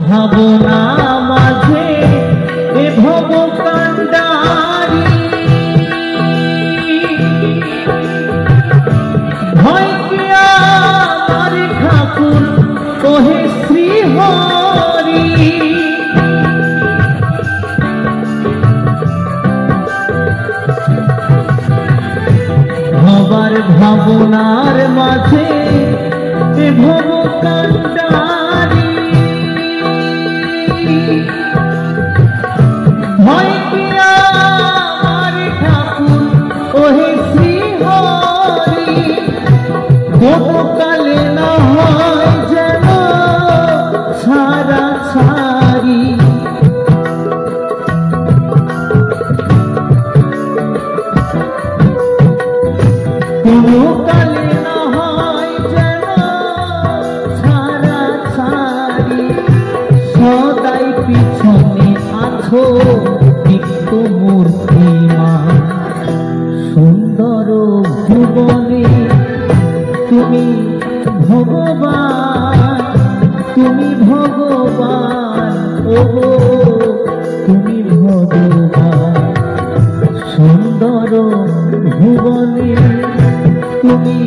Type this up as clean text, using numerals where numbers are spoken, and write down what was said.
ভাবনা মাঝে এ ভব কান্ডারি ভয় কি আমার ঠাকুর কহে শ্রী হরি ভবার ভাবনার মাঝে এ ভব কান্ডারি ভয় কি আমার ঠাকুর ওহে শ্রী হরি বহুকালে না হয় যেন ছাড়া ছাড়ি বহুকালে না হয় যেন ছাড়া ছাড়ি সদাই পিছনে আছো নিত্য মূর্তিমান সুন্দর ভুবনে তুমি ভগবান ওগো তুমি ভগবান সুন্দর ভুবনে তুমি